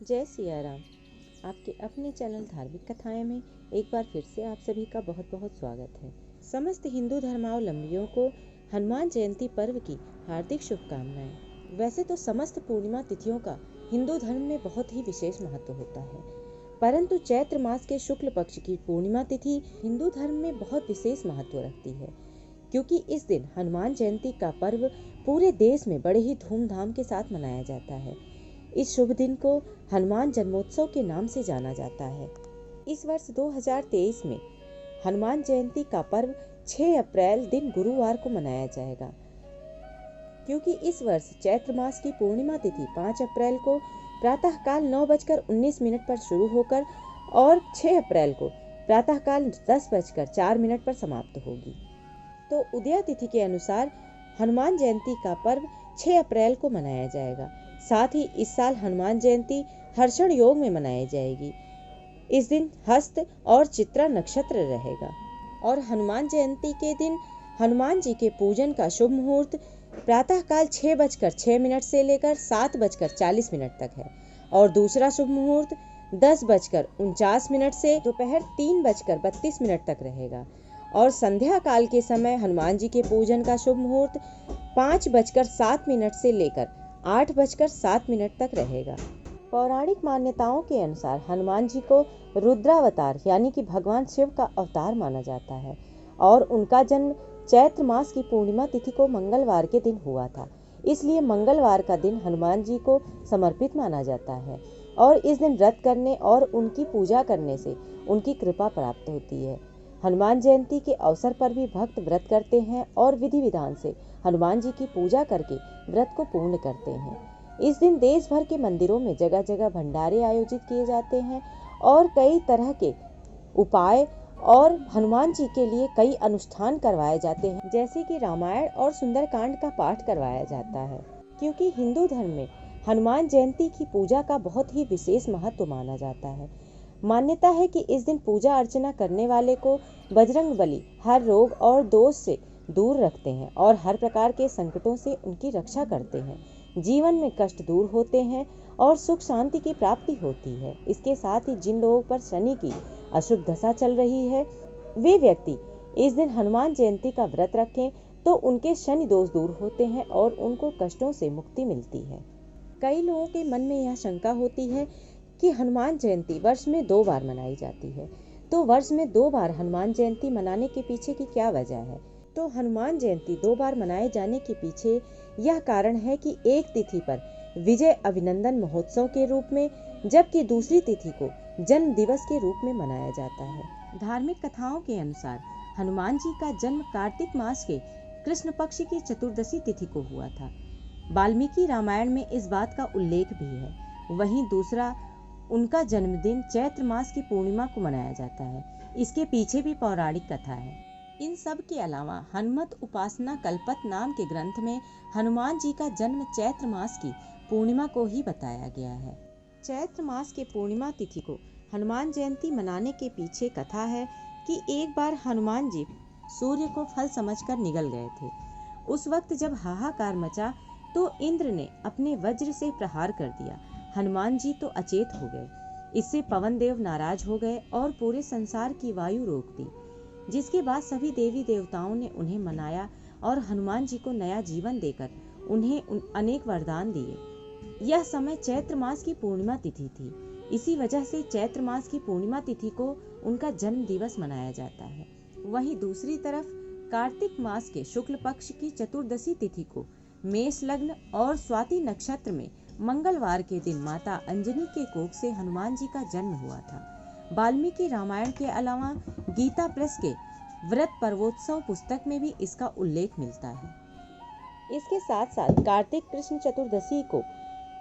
जय सिया राम। आपके अपने चैनल धार्मिक कथाएं में एक बार फिर से आप सभी का बहुत बहुत स्वागत है। समस्त हिंदू धर्मावलंबियों को हनुमान जयंती पर्व की हार्दिक शुभकामनाएं। वैसे तो समस्त पूर्णिमा तिथियों का हिंदू धर्म में बहुत ही विशेष महत्व होता है, परंतु चैत्र मास के शुक्ल पक्ष की पूर्णिमा तिथि हिंदू धर्म में बहुत विशेष महत्व रखती है, क्योंकि इस दिन हनुमान जयंती का पर्व पूरे देश में बड़े ही धूमधाम के साथ मनाया जाता है। इस शुभ दिन को हनुमान जन्मोत्सव के नाम से जाना जाता है। इस वर्ष 2023 में हनुमान जयंती का पर्व 6 अप्रैल दिन गुरुवार को मनाया जाएगा, क्योंकि इस वर्ष चैत्र मास की पूर्णिमा तिथि 5 अप्रैल को प्रातःकाल 9:19 पर शुरू होकर और 6 अप्रैल को प्रातःकाल 10:04 पर समाप्त होगी। तो उदया तिथि के अनुसार हनुमान जयंती का पर्व 6 अप्रैल को मनाया जाएगा। साथ ही इस साल हनुमान जयंती हर्षण योग में मनाई जाएगी। इस दिन हस्त और चित्रा नक्षत्र रहेगा और हनुमान जयंती के दिन हनुमान जी के पूजन का शुभ मुहूर्त प्रातःकाल 6:06 से लेकर 7:40 तक है और दूसरा शुभ मुहूर्त 10:49 से दोपहर 3:32 तक रहेगा और संध्या काल के समय हनुमान जी के पूजन का शुभ मुहूर्त 5:07 से लेकर 8:07 तक रहेगा। पौराणिक मान्यताओं के अनुसार हनुमान जी को रुद्रावतार यानी कि भगवान शिव का अवतार माना जाता है और उनका जन्म चैत्र मास की पूर्णिमा तिथि को मंगलवार के दिन हुआ था। इसलिए मंगलवार का दिन हनुमान जी को समर्पित माना जाता है और इस दिन व्रत करने और उनकी पूजा करने से उनकी कृपा प्राप्त होती है। हनुमान जयंती के अवसर पर भी भक्त व्रत करते हैं और विधि विधान से हनुमान जी की पूजा करके व्रत को पूर्ण करते हैं। इस दिन देश भर के मंदिरों में जगह जगह भंडारे आयोजित किए जाते हैं और कई तरह के उपाय और हनुमान जी के लिए कई अनुष्ठान करवाए जाते हैं, जैसे कि रामायण और सुंदरकांड का पाठ करवाया जाता है, क्योंकि हिंदू धर्म में हनुमान जयंती की पूजा का बहुत ही विशेष महत्व माना जाता है। मान्यता है कि इस दिन पूजा अर्चना करने वाले को बजरंग बली हर रोग और दोष से दूर रखते हैं और हर प्रकार के संकटों से उनकी रक्षा करते हैं। जीवन में कष्ट दूर होते हैं और सुख शांति की प्राप्ति होती है। इसके साथ ही जिन लोगों पर शनि की अशुभ दशा चल रही है, वे व्यक्ति इस दिन हनुमान जयंती का व्रत रखें तो उनके शनि दोष दूर होते हैं और उनको कष्टों से मुक्ति मिलती है। कई लोगों के मन में यह शंका होती है कि हनुमान जयंती वर्ष में 2 बार मनाई जाती है, तो वर्ष में 2 बार हनुमान जयंती मनाने के पीछे की क्या वजह है? तो हनुमान जयंती 2 बार मनाए जाने के पीछे यह कारण है कि एक तिथि पर विजय अभिनंदन महोत्सव के रूप में, जबकि दूसरी तिथि को जन्म दिवस के रूप में मनाया जाता है। धार्मिक कथाओं के अनुसार हनुमान जी का जन्म कार्तिक मास के कृष्ण पक्ष की चतुर्दशी तिथि को हुआ था। वाल्मीकि रामायण में इस बात का उल्लेख भी है। वहीं दूसरा उनका जन्मदिन चैत्र मास की पूर्णिमा को मनाया जाता है। इसके पीछे भी पौराणिक कथा है। इन सब के अलावा हनुमत उपासना कल्पत नाम के ग्रंथ में हनुमान जी का जन्म चैत्र मास की पूर्णिमा को ही बताया गया है। चैत्र मास के पूर्णिमा तिथि को हनुमान जयंती मनाने के पीछे कथा है कि एक बार हनुमान जी सूर्य को फल समझकर निगल गए थे। उस वक्त जब हाहाकार मचा तो इंद्र ने अपने वज्र से प्रहार कर दिया। हनुमान जी तो अचेत हो गए। इससे पवन देव नाराज हो गए और पूरे संसार की वायु रोक दी, जिसके बाद सभी देवी देवताओं ने उन्हें मनाया और हनुमान जी को नया जीवन देकर उन्हें अनेक वरदान दिए। यह समय चैत्र मास की पूर्णिमा तिथि थी। इसी वजह से चैत्र मास की पूर्णिमा तिथि को उनका जन्म दिवस मनाया जाता है। वहीं दूसरी तरफ कार्तिक मास के शुक्ल पक्ष की चतुर्दशी तिथि को मेष लग्न और स्वाति नक्षत्र में मंगलवार के दिन माता अंजनी के कोख से हनुमान जी का जन्म हुआ था। वाल्मीकि रामायण के अलावा गीता प्रेस के व्रत पर्वोत्सव पुस्तक में भी इसका उल्लेख मिलता है। इसके साथ साथ कार्तिक कृष्ण चतुर्दशी को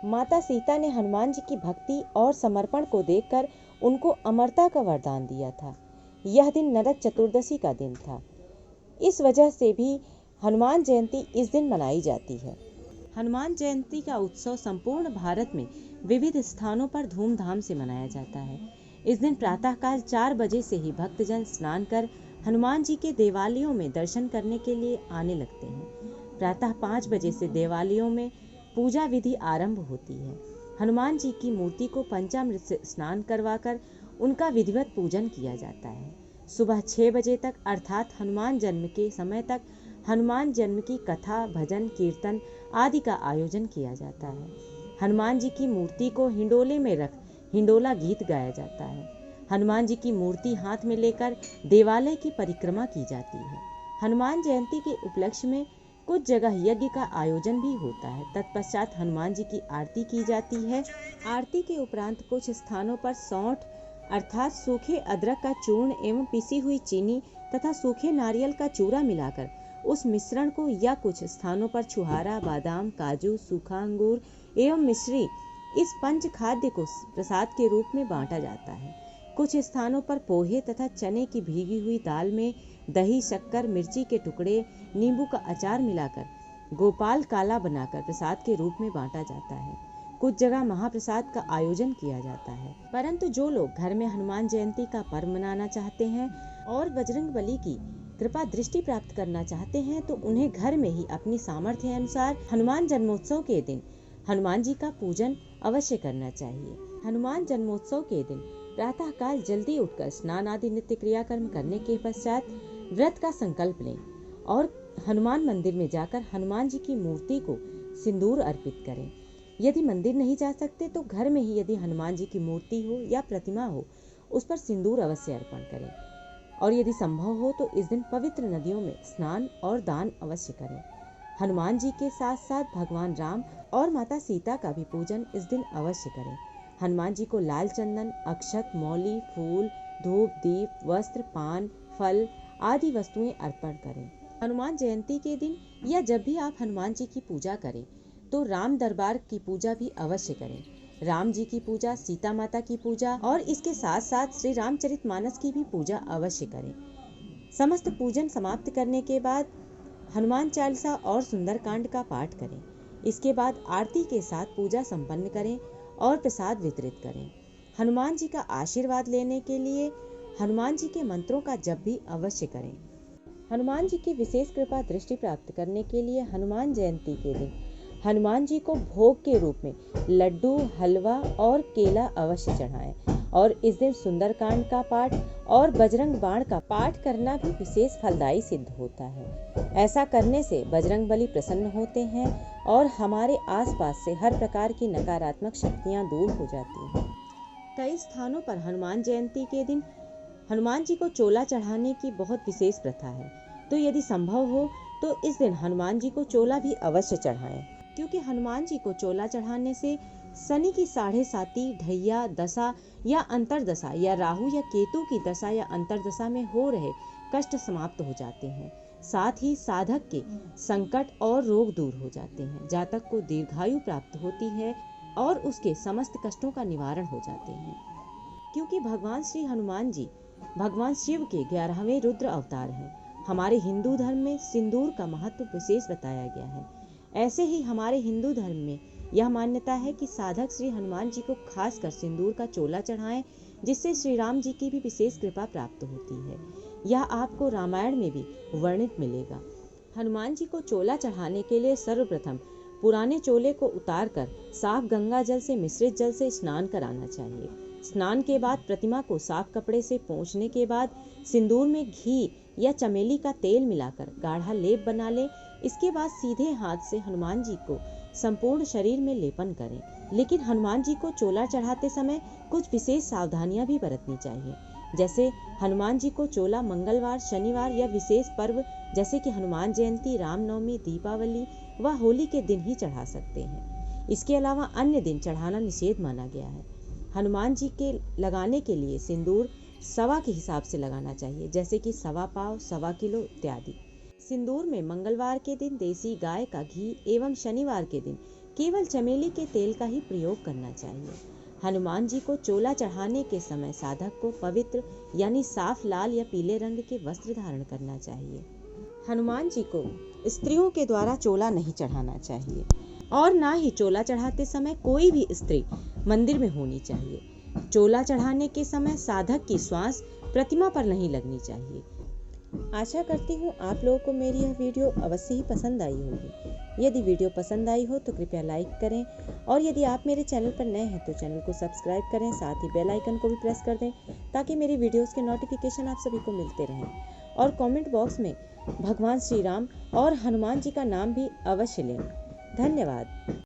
माता सीता ने हनुमान जी की भक्ति और समर्पण को देखकर उनको अमरता का वरदान दिया था। यह दिन नरक चतुर्दशी का दिन था। इस वजह से भी हनुमान जयंती इस दिन मनाई जाती है। हनुमान जयंती का उत्सव संपूर्ण भारत में विविध स्थानों पर धूमधाम से मनाया जाता है। इस दिन प्रातःकाल 4 बजे से ही भक्तजन स्नान कर हनुमान जी के देवालयों में दर्शन करने के लिए आने लगते हैं। प्रातः 5 बजे से देवालयों में पूजा विधि आरंभ होती है। हनुमान जी की मूर्ति को पंचामृत से स्नान करवाकर उनका विधिवत पूजन किया जाता है। सुबह 6 बजे तक अर्थात हनुमान जन्म के समय तक हनुमान जन्म की कथा, भजन, कीर्तन आदि का आयोजन किया जाता है। हनुमान जी की मूर्ति को हिंडोले में रख हिंडोला गीत गाया जाता है। हनुमान जी की मूर्ति हाथ में लेकर देवालय की परिक्रमा की जाती है। हनुमान जयंती के उपलक्ष्य में कुछ जगह यज्ञ का आयोजन भी होता है। तत्पश्चात हनुमान जी की आरती की जाती है। आरती के उपरांत कुछ स्थानों पर सौंठ अर्थात सूखे अदरक का चूर्ण एवं पिसी हुई चीनी तथा सूखे नारियल का चूरा मिलाकर उस मिश्रण को या कुछ स्थानों पर छुहारा, बादाम, काजू, सूखा अंगूर एवं मिश्री इस पंच खाद्य को प्रसाद के रूप में बांटा जाता है। कुछ स्थानों पर पोहे तथा चने की भीगी हुई दाल में दही, शक्कर, मिर्ची के टुकड़े, नींबू का अचार मिलाकर गोपाल काला बनाकर प्रसाद के रूप में बांटा जाता है। कुछ जगह महाप्रसाद का आयोजन किया जाता है। परंतु जो लोग घर में हनुमान जयंती का पर्व मनाना चाहते हैं और बजरंगबली की कृपा दृष्टि प्राप्त करना चाहते हैं तो उन्हें घर में ही अपनी सामर्थ्य अनुसार हनुमान जन्मोत्सव के दिन हनुमान जी का पूजन अवश्य करना चाहिए। हनुमान जन्मोत्सव के दिन प्रातः काल जल्दी उठकर स्नान आदि नित्य क्रियाकर्म करने के पश्चात व्रत का संकल्प लें और हनुमान मंदिर में जाकर हनुमान जी की मूर्ति को सिंदूर अर्पित करें। यदि मंदिर नहीं जा सकते तो घर में ही यदि हनुमान जी की मूर्ति हो या प्रतिमा हो उस पर सिंदूर अवश्य अर्पण करें और यदि संभव हो तो इस दिन पवित्र नदियों में स्नान और दान अवश्य करें। हनुमान जी के साथ साथ भगवान राम और माता सीता का भी पूजन इस दिन अवश्य करें। हनुमान जी को लाल चंदन, अक्षत, मौली, फूल, धूप, दीप, वस्त्र, पान, फल आदि वस्तुएं अर्पण करें। हनुमान जयंती के दिन या जब भी आप हनुमान जी की पूजा करें तो राम दरबार की पूजा भी अवश्य करें। राम जी की पूजा, सीता माता की पूजा और इसके साथ साथ श्री रामचरितमानस की भी पूजा अवश्य करें। समस्त पूजन समाप्त करने के बाद हनुमान चालीसा और सुंदरकांड का पाठ करें। इसके बाद आरती के साथ पूजा संपन्न करें और प्रसाद वितरित करें। हनुमान जी का आशीर्वाद लेने के लिए हनुमान जी के मंत्रों का जप भी अवश्य करें। हनुमान जी की विशेष कृपा दृष्टि प्राप्त करने के लिए हनुमान जयंती के दिन हनुमान जी को भोग के रूप में लड्डू, हलवा और केला अवश्य चढ़ाएं और इस दिन सुंदरकांड का पाठ और बजरंग बाण का पाठ करना भी विशेष फलदायी सिद्ध होता है। ऐसा करने से बजरंगबली प्रसन्न होते हैं और हमारे आसपास से हर प्रकार की नकारात्मक शक्तियां दूर हो जाती हैं। कई स्थानों पर हनुमान जयंती के दिन हनुमान जी को चोला चढ़ाने की बहुत विशेष प्रथा है, तो यदि संभव हो तो इस दिन हनुमान जी को चोला भी अवश्य चढ़ाएं, क्योंकि हनुमान जी को चोला चढ़ाने से शनि की 7.5 ढैया दशा या अंतरदशा या राहु या केतु की दशा या अंतरदशा में हो रहे कष्ट समाप्त हो जाते हैं। साथ ही साधक के संकट और रोग दूर हो जाते हैं, जातक को दीर्घायु प्राप्त होती है और उसके समस्त कष्टों का निवारण हो जाते हैं। क्योंकि भगवान श्री हनुमान जी भगवान शिव के 11वें रुद्र अवतार हैं। हमारे हिंदू धर्म में सिंदूर का महत्व विशेष बताया गया है। ऐसे ही हमारे हिंदू धर्म में यह मान्यता है कि साधक श्री हनुमान जी को खासकर सिंदूर का चोला चढ़ाएं, जिससे श्री राम जी की भी विशेष कृपा प्राप्त होती है। यह आपको रामायण में भी वर्णित मिलेगा। हनुमान जी को चोला चढ़ाने के लिए सर्वप्रथम पुराने चोले को उतारकर साफ गंगा जल से मिश्रित जल से स्नान कराना चाहिए। स्नान के बाद प्रतिमा को साफ कपड़े से पोंछने के बाद सिंदूर में घी या चमेली का तेल मिलाकर गाढ़ा लेप बना लें। इसके बाद सीधे हाथ से हनुमान जी को संपूर्ण शरीर में लेपन करें। लेकिन हनुमान जी को चोला चढ़ाते समय कुछ विशेष सावधानियां भी बरतनी चाहिए। जैसे हनुमान जी को चोला मंगलवार, शनिवार या विशेष पर्व जैसे कि हनुमान जयंती, रामनवमी, दीपावली व होली के दिन ही चढ़ा सकते हैं। इसके अलावा अन्य दिन चढ़ाना निषेध माना गया है। हनुमान जी के लगाने के लिए सिंदूर सवा के हिसाब से लगाना चाहिए, जैसे कि सवा पाव, सवा किलो इत्यादि। सिंदूर में मंगलवार के दिन देसी गाय का घी एवं शनिवार के दिन केवल चमेली के तेल का ही प्रयोग करना चाहिए। हनुमान जी को चोला चढ़ाने के समय साधक को पवित्र यानी साफ लाल या पीले रंग के वस्त्र धारण करना चाहिए। हनुमान जी को स्त्रियों के द्वारा चोला नहीं चढ़ाना चाहिए और ना ही चोला चढ़ाते समय कोई भी स्त्री मंदिर में होनी चाहिए। चोला चढ़ाने के समय साधक की श्वास प्रतिमा पर नहीं लगनी चाहिए। आशा करती हूँ आप लोगों को मेरी यह वीडियो अवश्य ही पसंद आई होगी। यदि वीडियो पसंद आई हो तो कृपया लाइक करें और यदि आप मेरे चैनल पर नए हैं तो चैनल को सब्सक्राइब करें, साथ ही बेल आइकन को भी प्रेस कर दें ताकि मेरी वीडियोस के नोटिफिकेशन आप सभी को मिलते रहें। और कमेंट बॉक्स में भगवान श्री राम और हनुमान जी का नाम भी अवश्य लें। धन्यवाद।